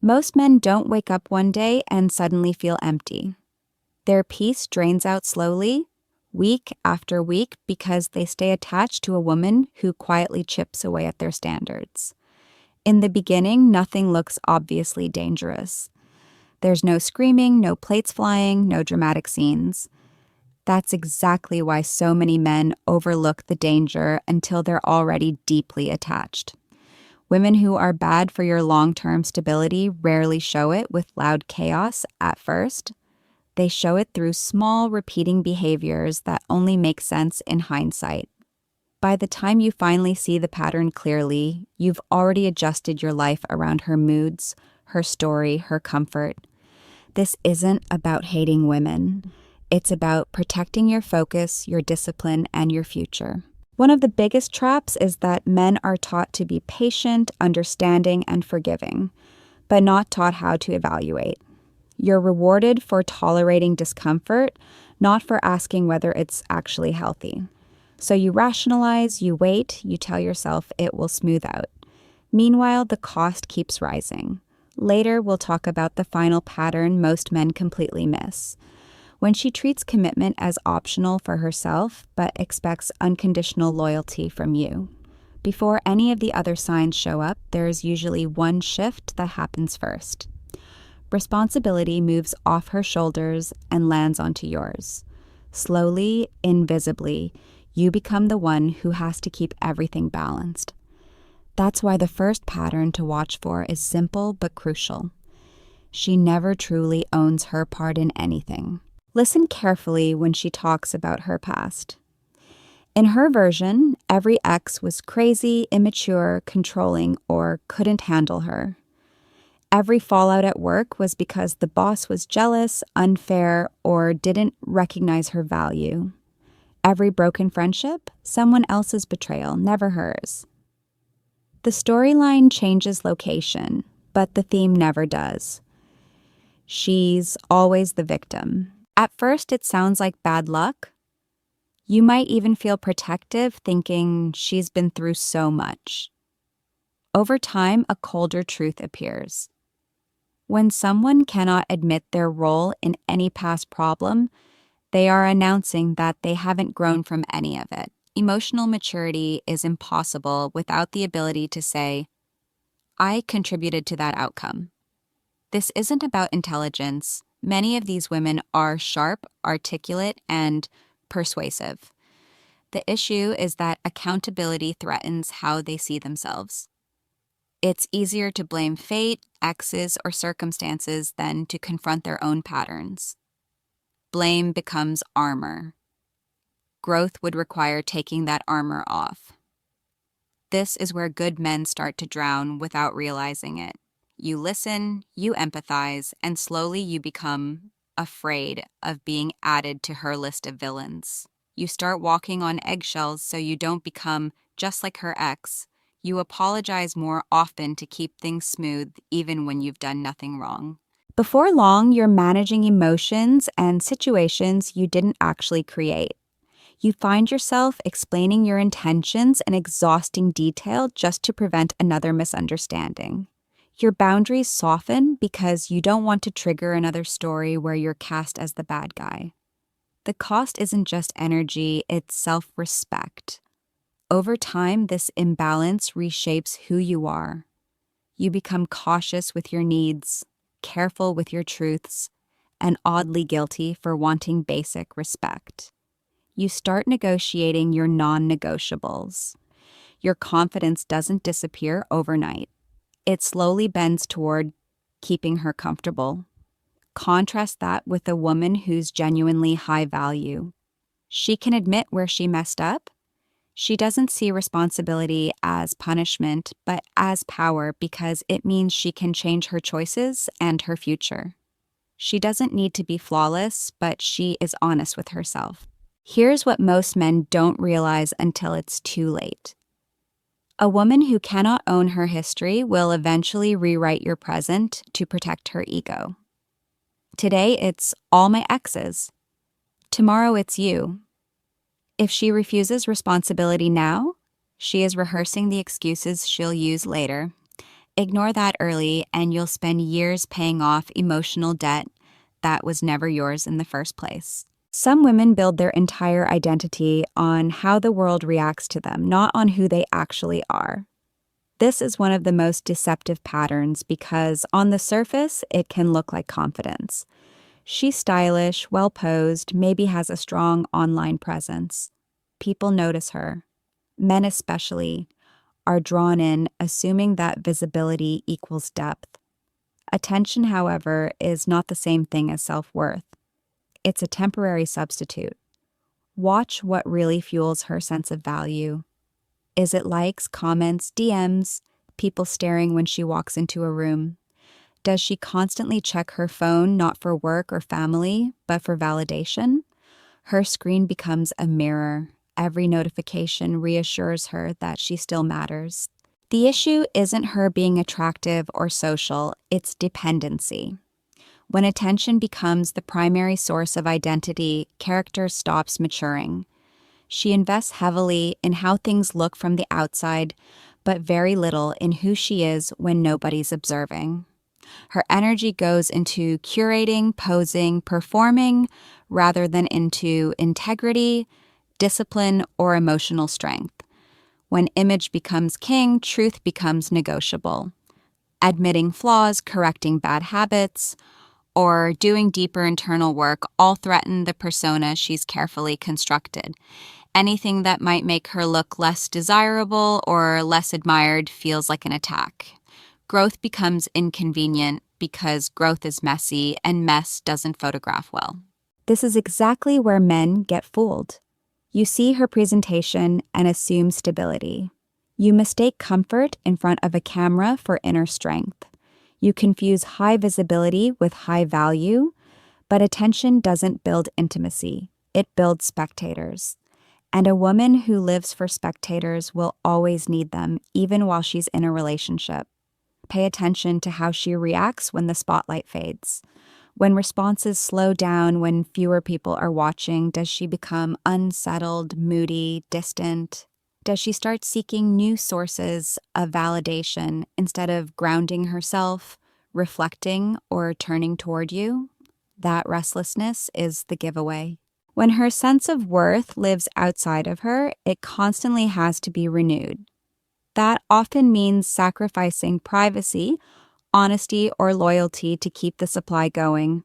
Most men don't wake up one day and suddenly feel empty. Their peace drains out slowly, week after week, because they stay attached to a woman who quietly chips away at their standards. In the beginning, nothing looks obviously dangerous. There's no screaming, no plates flying, no dramatic scenes. That's exactly why so many men overlook the danger until they're already deeply attached. Women who are bad for your long-term stability rarely show it with loud chaos at first. They show it through small, repeating behaviors that only make sense in hindsight. By the time you finally see the pattern clearly, you've already adjusted your life around her moods, her story, her comfort. This isn't about hating women. It's about protecting your focus, your discipline, and your future. One of the biggest traps is that men are taught to be patient, understanding, and forgiving, but not taught how to evaluate. You're rewarded for tolerating discomfort, not for asking whether it's actually healthy. So you rationalize, you wait, you tell yourself it will smooth out. Meanwhile, the cost keeps rising. Later, we'll talk about the final pattern most men completely miss. When she treats commitment as optional for herself, but expects unconditional loyalty from you. Before any of the other signs show up, there's usually one shift that happens first. Responsibility moves off her shoulders and lands onto yours. Slowly, invisibly, you become the one who has to keep everything balanced. That's why the first pattern to watch for is simple but crucial. She never truly owns her part in anything. Listen carefully when she talks about her past. In her version, every ex was crazy, immature, controlling, or couldn't handle her. Every fallout at work was because the boss was jealous, unfair, or didn't recognize her value. Every broken friendship, someone else's betrayal, never hers. The storyline changes location, but the theme never does. She's always the victim. At first, it sounds like bad luck. You might even feel protective, thinking she's been through so much. Over time, a colder truth appears. When someone cannot admit their role in any past problem, they are announcing that they haven't grown from any of it. Emotional maturity is impossible without the ability to say, I contributed to that outcome. This isn't about intelligence. Many of these women are sharp, articulate, and persuasive. The issue is that accountability threatens how they see themselves. It's easier to blame fate, exes, or circumstances than to confront their own patterns. Blame becomes armor. Growth would require taking that armor off. This is where good men start to drown without realizing it. You listen, you empathize, and slowly you become afraid of being added to her list of villains. You start walking on eggshells so you don't become just like her ex. You apologize more often to keep things smooth, even when you've done nothing wrong. Before long, you're managing emotions and situations you didn't actually create. You find yourself explaining your intentions in exhausting detail just to prevent another misunderstanding. Your boundaries soften because you don't want to trigger another story where you're cast as the bad guy. The cost isn't just energy, it's self-respect. Over time, this imbalance reshapes who you are. You become cautious with your needs, careful with your truths, and oddly guilty for wanting basic respect. You start negotiating your non-negotiables. Your confidence doesn't disappear overnight. It slowly bends toward keeping her comfortable. Contrast that with a woman who's genuinely high value. She can admit where she messed up. She doesn't see responsibility as punishment, but as power because it means she can change her choices and her future. She doesn't need to be flawless, but she is honest with herself. Here's what most men don't realize until it's too late. A woman who cannot own her history will eventually rewrite your present to protect her ego. Today, it's all my exes. Tomorrow, it's you. If she refuses responsibility now, she is rehearsing the excuses she'll use later. Ignore that early, and you'll spend years paying off emotional debt that was never yours in the first place. Some women build their entire identity on how the world reacts to them, not on who they actually are. This is one of the most deceptive patterns because on the surface, it can look like confidence. She's stylish, well posed, maybe has a strong online presence. People notice her. Men, especially, are drawn in, assuming that visibility equals depth. Attention, however, is not the same thing as self-worth. It's a temporary substitute. Watch what really fuels her sense of value. Is it likes, comments, DMs, people staring when she walks into a room? Does she constantly check her phone not for work or family, but for validation? Her screen becomes a mirror. Every notification reassures her that she still matters. The issue isn't her being attractive or social, it's dependency. When attention becomes the primary source of identity, character stops maturing. She invests heavily in how things look from the outside, but very little in who she is when nobody's observing. Her energy goes into curating, posing, performing, rather than into integrity, discipline, or emotional strength. When image becomes king, truth becomes negotiable. Admitting flaws, correcting bad habits, or doing deeper internal work all threaten the persona she's carefully constructed. Anything that might make her look less desirable or less admired feels like an attack. Growth becomes inconvenient because growth is messy and mess doesn't photograph well. This is exactly where men get fooled. You see her presentation and assume stability. You mistake comfort in front of a camera for inner strength. You confuse high visibility with high value, but attention doesn't build intimacy. It builds spectators. And a woman who lives for spectators will always need them, even while she's in a relationship. Pay attention to how she reacts when the spotlight fades. When responses slow down, when fewer people are watching, does she become unsettled, moody, distant? Does she start seeking new sources of validation instead of grounding herself, reflecting, or turning toward you? That restlessness is the giveaway. When her sense of worth lives outside of her, it constantly has to be renewed. That often means sacrificing privacy, honesty, or loyalty to keep the supply going.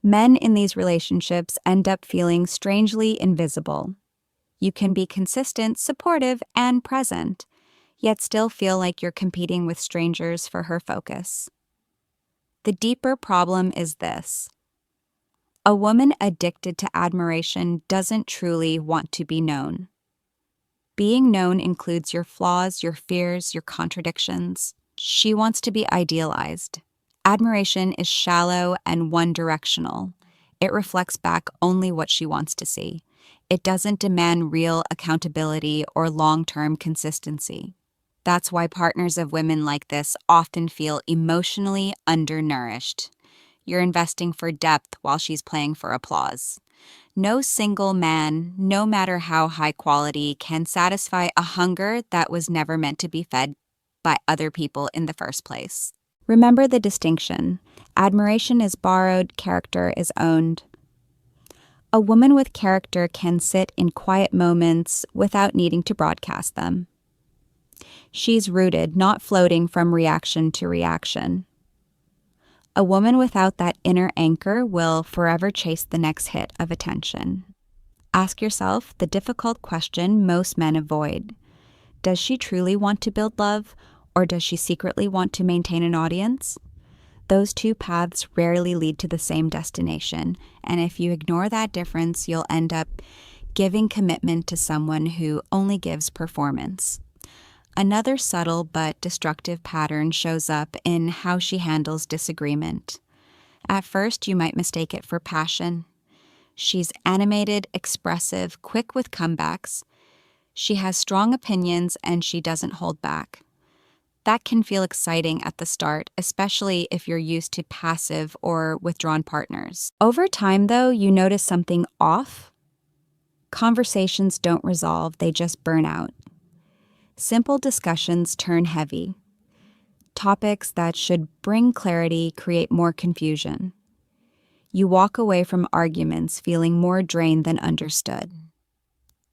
Men in these relationships end up feeling strangely invisible. You can be consistent, supportive, and present, yet still feel like you're competing with strangers for her focus. The deeper problem is this. A woman addicted to admiration doesn't truly want to be known. Being known includes your flaws, your fears, your contradictions. She wants to be idealized. Admiration is shallow and one-directional. It reflects back only what she wants to see. It doesn't demand real accountability or long-term consistency. That's why partners of women like this often feel emotionally undernourished. You're investing for depth while she's playing for applause. No single man, no matter how high quality, can satisfy a hunger that was never meant to be fed by other people in the first place. Remember the distinction. Admiration is borrowed, character is owned. A woman with character can sit in quiet moments without needing to broadcast them. She's rooted, not floating from reaction to reaction. A woman without that inner anchor will forever chase the next hit of attention. Ask yourself the difficult question most men avoid. Does she truly want to build love, or does she secretly want to maintain an audience? Those two paths rarely lead to the same destination, and if you ignore that difference, you'll end up giving commitment to someone who only gives performance. Another subtle but destructive pattern shows up in how she handles disagreement. At first, you might mistake it for passion. She's animated, expressive, quick with comebacks. She has strong opinions and she doesn't hold back. That can feel exciting at the start, especially if you're used to passive or withdrawn partners. Over time, though, you notice something off. Conversations don't resolve, they just burn out. Simple discussions turn heavy. Topics that should bring clarity create more confusion. You walk away from arguments feeling more drained than understood.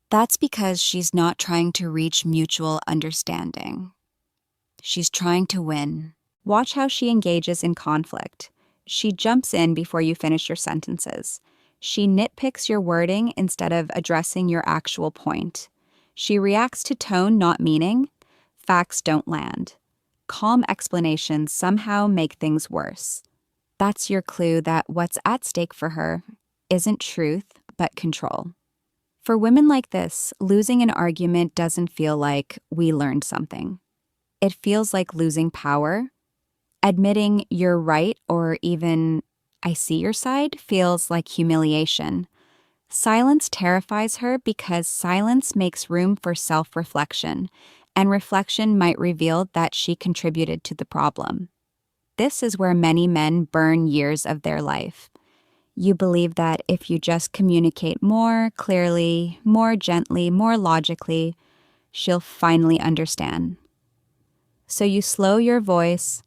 That's because she's not trying to reach mutual understanding. She's trying to win. Watch how she engages in conflict. She jumps in before you finish your sentences. She nitpicks your wording instead of addressing your actual point. She reacts to tone, not meaning. Facts don't land. Calm explanations somehow make things worse. That's your clue that what's at stake for her isn't truth, but control. For women like this, losing an argument doesn't feel like we learned something. It feels like losing power. Admitting you're right or even I see your side feels like humiliation. Silence terrifies her because silence makes room for self-reflection, and reflection might reveal that she contributed to the problem. This is where many men burn years of their life. You believe that if you just communicate more clearly, more gently, more logically, she'll finally understand. So you slow your voice,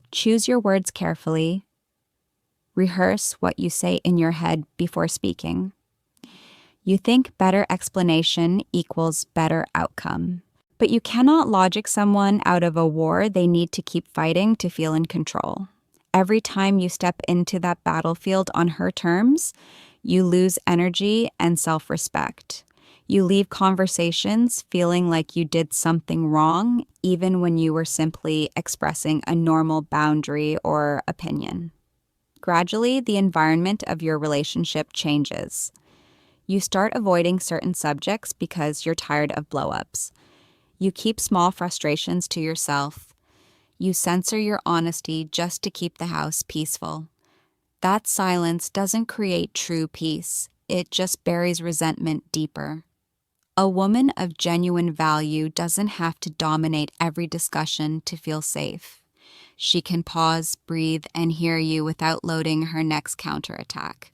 choose your words carefully, rehearse what you say in your head before speaking. You think better explanation equals better outcome. But you cannot logic someone out of a war they need to keep fighting to feel in control. Every time you step into that battlefield on her terms, you lose energy and self-respect. You leave conversations feeling like you did something wrong, even when you were simply expressing a normal boundary or opinion. Gradually, the environment of your relationship changes. You start avoiding certain subjects because you're tired of blow-ups. You keep small frustrations to yourself. You censor your honesty just to keep the house peaceful. That silence doesn't create true peace. It just buries resentment deeper. A woman of genuine value doesn't have to dominate every discussion to feel safe. She can pause, breathe, and hear you without loading her next counterattack.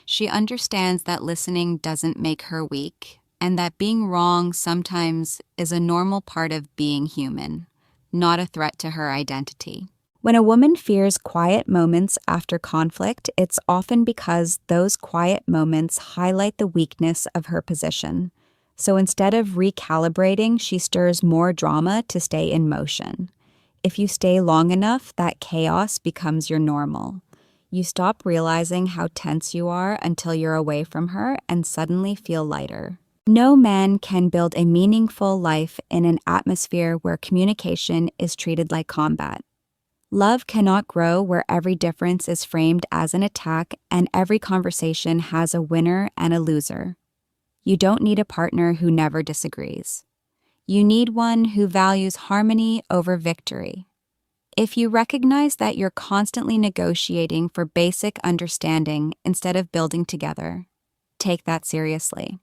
She understands that listening doesn't make her weak, and that being wrong sometimes is a normal part of being human, not a threat to her identity. When a woman fears quiet moments after conflict, it's often because those quiet moments highlight the weakness of her position. So instead of recalibrating, she stirs more drama to stay in motion. If you stay long enough, that chaos becomes your normal. You stop realizing how tense you are until you're away from her and suddenly feel lighter. No man can build a meaningful life in an atmosphere where communication is treated like combat. Love cannot grow where every difference is framed as an attack and every conversation has a winner and a loser. You don't need a partner who never disagrees. You need one who values harmony over victory. If you recognize that you're constantly negotiating for basic understanding instead of building together, take that seriously.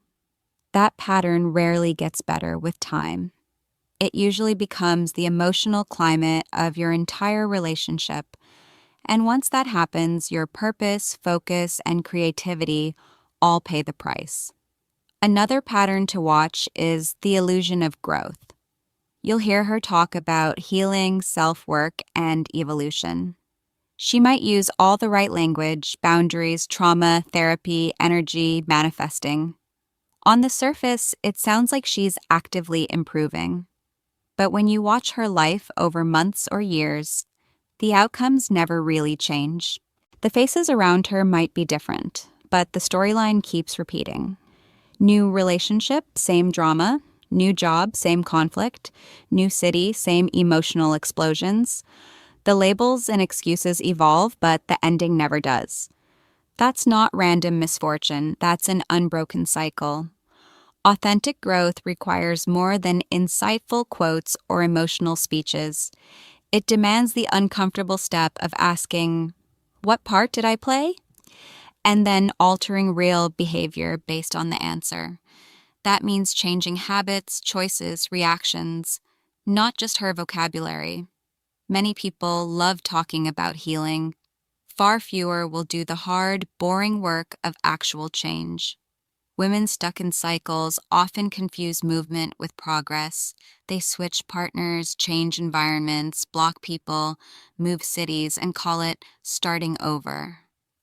That pattern rarely gets better with time. It usually becomes the emotional climate of your entire relationship, and once that happens, your purpose, focus, and creativity all pay the price. Another pattern to watch is the illusion of growth. You'll hear her talk about healing, self-work, and evolution. She might use all the right language, boundaries, trauma, therapy, energy, manifesting. On the surface, it sounds like she's actively improving. But when you watch her life over months or years, the outcomes never really change. The faces around her might be different, but the storyline keeps repeating. New relationship, same drama. New job, same conflict. New city, same emotional explosions. The labels and excuses evolve, but the ending never does. That's not random misfortune, that's an unbroken cycle. Authentic growth requires more than insightful quotes or emotional speeches. It demands the uncomfortable step of asking, "What part did I play?" And then altering real behavior based on the answer. That means changing habits, choices, reactions, not just her vocabulary. Many people love talking about healing. Far fewer will do the hard, boring work of actual change. Women stuck in cycles often confuse movement with progress. They switch partners, change environments, block people, move cities, and call it starting over.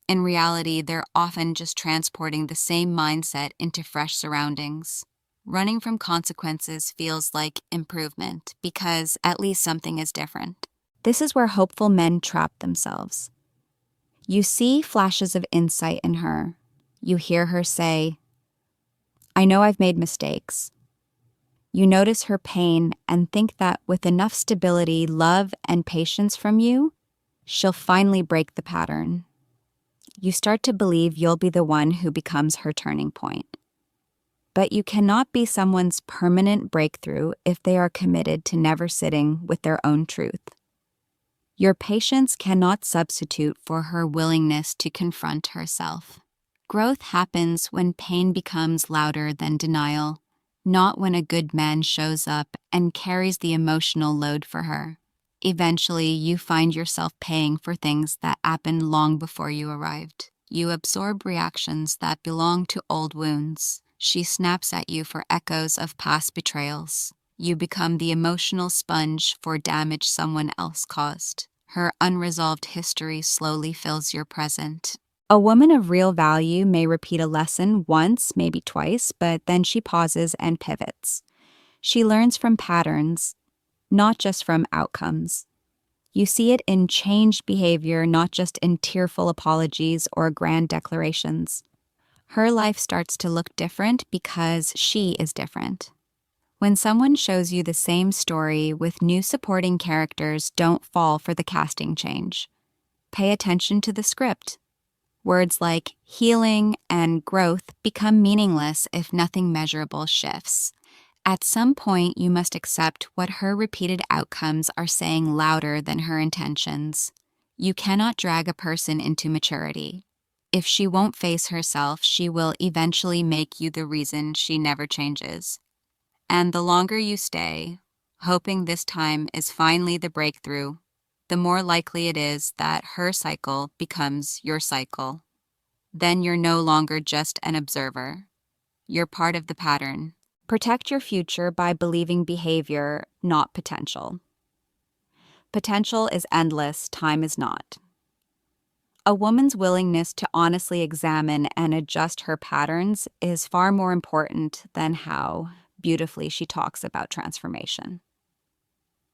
In reality, they're often just transporting the same mindset into fresh surroundings. Running from consequences feels like improvement because at least something is different. This is where hopeful men trap themselves. You see flashes of insight in her. You hear her say, "I know I've made mistakes." You notice her pain and think that with enough stability, love, and patience from you, she'll finally break the pattern. You start to believe you'll be the one who becomes her turning point. But you cannot be someone's permanent breakthrough if they are committed to never sitting with their own truth. Your patience cannot substitute for her willingness to confront herself. Growth happens when pain becomes louder than denial, not when a good man shows up and carries the emotional load for her. Eventually, you find yourself paying for things that happened long before you arrived. You absorb reactions that belong to old wounds. She snaps at you for echoes of past betrayals. You become the emotional sponge for damage someone else caused. Her unresolved history slowly fills your present. A woman of real value may repeat a lesson once, maybe twice, but then she pauses and pivots. She learns from patterns, not just from outcomes. You see it in changed behavior, not just in tearful apologies or grand declarations. Her life starts to look different because she is different. When someone shows you the same story with new supporting characters, don't fall for the casting change. Pay attention to the script. Words like healing and growth become meaningless if nothing measurable shifts. At some point, you must accept what her repeated outcomes are saying louder than her intentions. You cannot drag a person into maturity. If she won't face herself, she will eventually make you the reason she never changes. And the longer you stay, hoping this time is finally the breakthrough, the more likely it is that her cycle becomes your cycle. Then you're no longer just an observer. You're part of the pattern. Protect your future by believing behavior, not potential. Potential is endless, time is not. A woman's willingness to honestly examine and adjust her patterns is far more important than how beautifully she talks about transformation.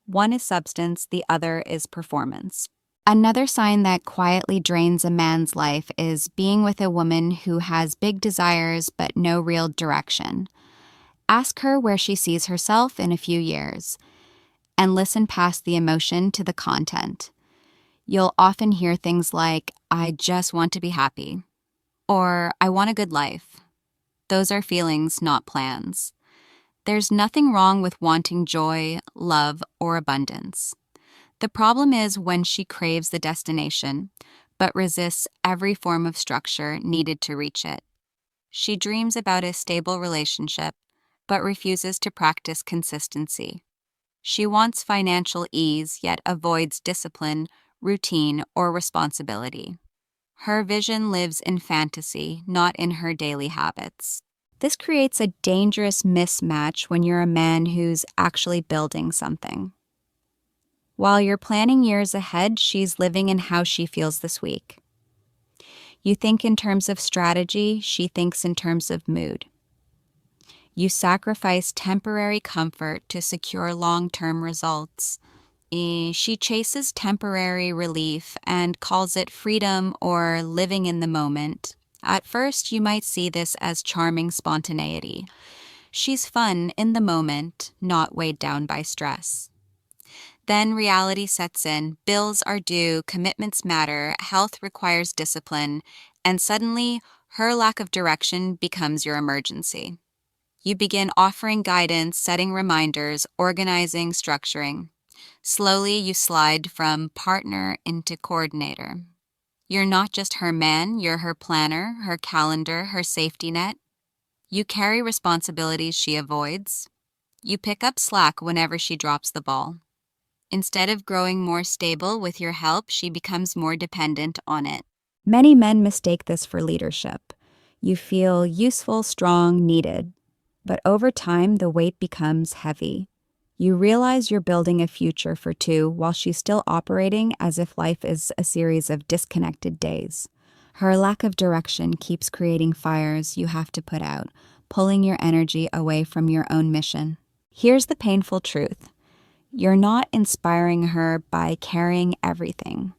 One is substance, the other is performance. Another sign that quietly drains a man's life is being with a woman who has big desires but no real direction. Ask her where she sees herself in a few years, and listen past the emotion to the content. You'll often hear things like, "I just want to be happy," or "I want a good life." Those are feelings, not plans. There's nothing wrong with wanting joy, love, or abundance. The problem is when she craves the destination, but resists every form of structure needed to reach it. She dreams about a stable relationship, but refuses to practice consistency. She wants financial ease, yet avoids discipline, routine, or responsibility. Her vision lives in fantasy, not in her daily habits. This creates a dangerous mismatch when you're a man who's actually building something. While you're planning years ahead, she's living in how she feels this week. You think in terms of strategy, she thinks in terms of mood. You sacrifice temporary comfort to secure long-term results. She chases temporary relief and calls it freedom or living in the moment. At first, you might see this as charming spontaneity. She's fun in the moment, not weighed down by stress. Then reality sets in, bills are due, commitments matter, health requires discipline, and suddenly, her lack of direction becomes your emergency. You begin offering guidance, setting reminders, organizing, structuring. Slowly, you slide from partner into coordinator. You're not just her man, you're her planner, her calendar, her safety net. You carry responsibilities she avoids. You pick up slack whenever she drops the ball. Instead of growing more stable with your help, she becomes more dependent on it. Many men mistake this for leadership. You feel useful, strong, needed. But over time, the weight becomes heavy. You realize you're building a future for two while she's still operating as if life is a series of disconnected days. Her lack of direction keeps creating fires you have to put out, pulling your energy away from your own mission. Here's the painful truth. You're not inspiring her by carrying everything.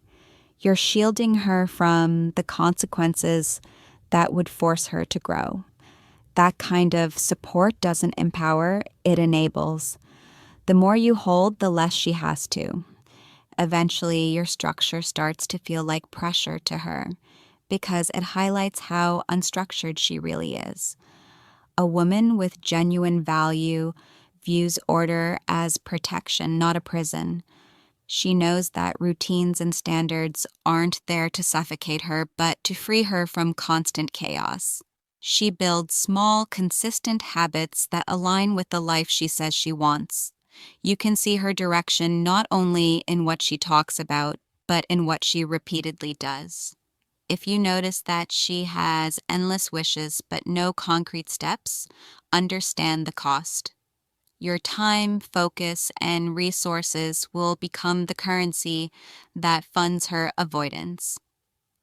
You're shielding her from the consequences that would force her to grow. That kind of support doesn't empower, it enables. The more you hold, the less she has to. Eventually, your structure starts to feel like pressure to her because it highlights how unstructured she really is. A woman with genuine value views order as protection, not a prison. She knows that routines and standards aren't there to suffocate her, but to free her from constant chaos. She builds small, consistent habits that align with the life she says she wants. You can see her direction not only in what she talks about, but in what she repeatedly does. If you notice that she has endless wishes but no concrete steps, understand the cost. Your time, focus, and resources will become the currency that funds her avoidance.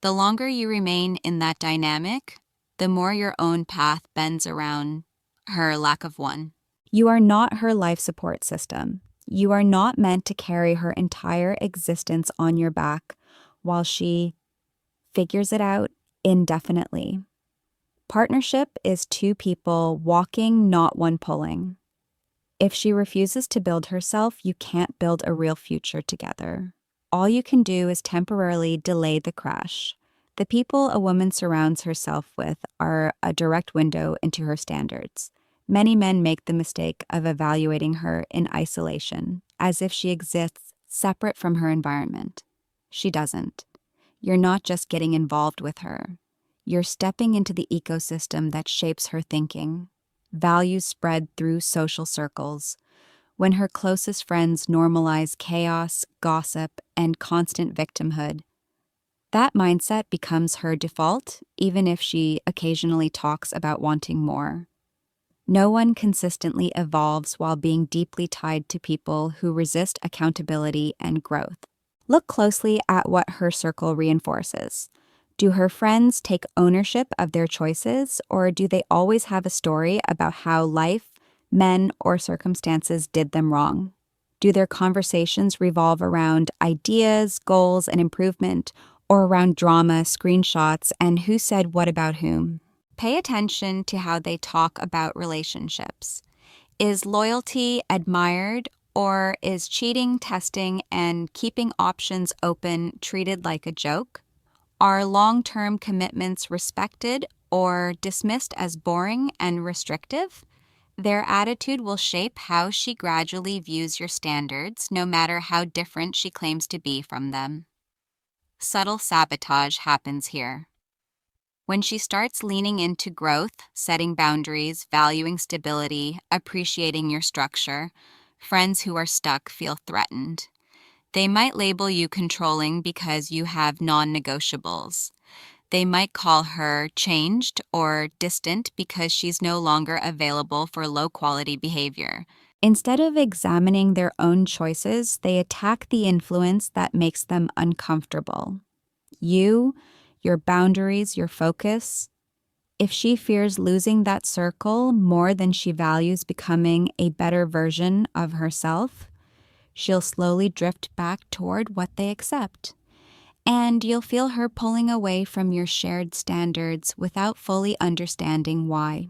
The longer you remain in that dynamic, the more your own path bends around her lack of one. You are not her life support system. You are not meant to carry her entire existence on your back while she figures it out indefinitely. Partnership is two people walking, not one pulling. If she refuses to build herself, you can't build a real future together. All you can do is temporarily delay the crash. The people a woman surrounds herself with are a direct window into her standards. Many men make the mistake of evaluating her in isolation, as if she exists separate from her environment. She doesn't. You're not just getting involved with her. You're stepping into the ecosystem that shapes her thinking. Values spread through social circles. When her closest friends normalize chaos, gossip, and constant victimhood, that mindset becomes her default, even if she occasionally talks about wanting more. No one consistently evolves while being deeply tied to people who resist accountability and growth. Look closely at what her circle reinforces. Do her friends take ownership of their choices, or do they always have a story about how life, men, or circumstances did them wrong? Do their conversations revolve around ideas, goals, and improvement, or around drama, screenshots, and who said what about whom? Pay attention to how they talk about relationships. Is loyalty admired, or is cheating, testing, and keeping options open treated like a joke? Are long-term commitments respected or dismissed as boring and restrictive? Their attitude will shape how she gradually views your standards, no matter how different she claims to be from them. Subtle sabotage happens here. When she starts leaning into growth, setting boundaries, valuing stability, appreciating your structure, friends who are stuck feel threatened. They might label you controlling because you have non-negotiables. They might call her changed or distant because she's no longer available for low-quality behavior. Instead of examining their own choices, they attack the influence that makes them uncomfortable. You, your boundaries, your focus. If she fears losing that circle more than she values becoming a better version of herself, she'll slowly drift back toward what they accept. And you'll feel her pulling away from your shared standards without fully understanding why.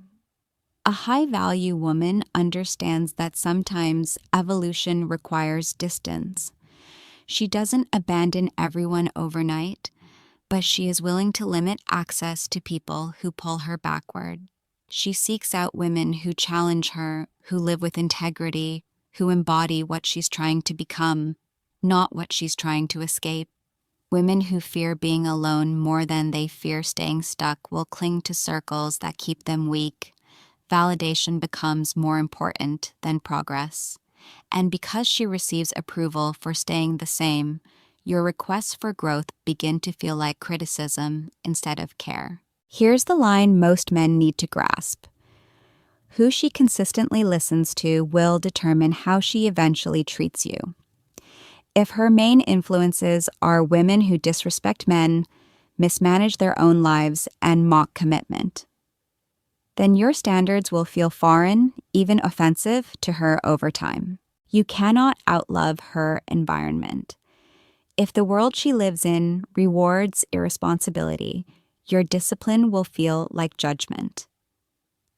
A high-value woman understands that sometimes evolution requires distance. She doesn't abandon everyone overnight, but she is willing to limit access to people who pull her backward. She seeks out women who challenge her, who live with integrity, who embody what she's trying to become, not what she's trying to escape. Women who fear being alone more than they fear staying stuck will cling to circles that keep them weak. Validation becomes more important than progress. And because she receives approval for staying the same, your requests for growth begin to feel like criticism instead of care. Here's the line most men need to grasp. Who she consistently listens to will determine how she eventually treats you. If her main influences are women who disrespect men, mismanage their own lives, and mock commitment, then your standards will feel foreign, even offensive, to her over time. You cannot outlove her environment. If the world she lives in rewards irresponsibility, your discipline will feel like judgment.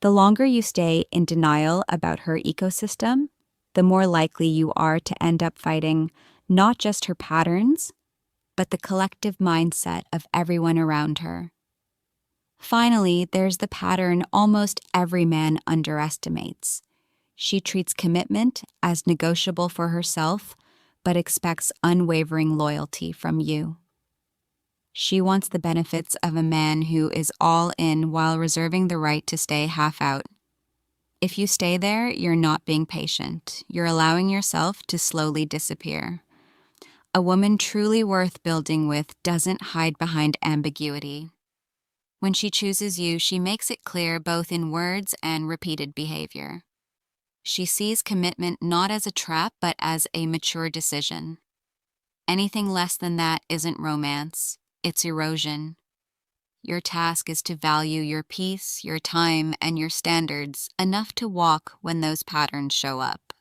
The longer you stay in denial about her ecosystem, the more likely you are to end up fighting not just her patterns, but the collective mindset of everyone around her. Finally, there's the pattern almost every man underestimates. She treats commitment as negotiable for herself, but expects unwavering loyalty from you. She wants the benefits of a man who is all in while reserving the right to stay half out. If you stay there, you're not being patient. You're allowing yourself to slowly disappear. A woman truly worth building with doesn't hide behind ambiguity. When she chooses you, she makes it clear both in words and repeated behavior. She sees commitment not as a trap, but as a mature decision. Anything less than that isn't romance, it's erosion. Your task is to value your peace, your time, and your standards enough to walk when those patterns show up.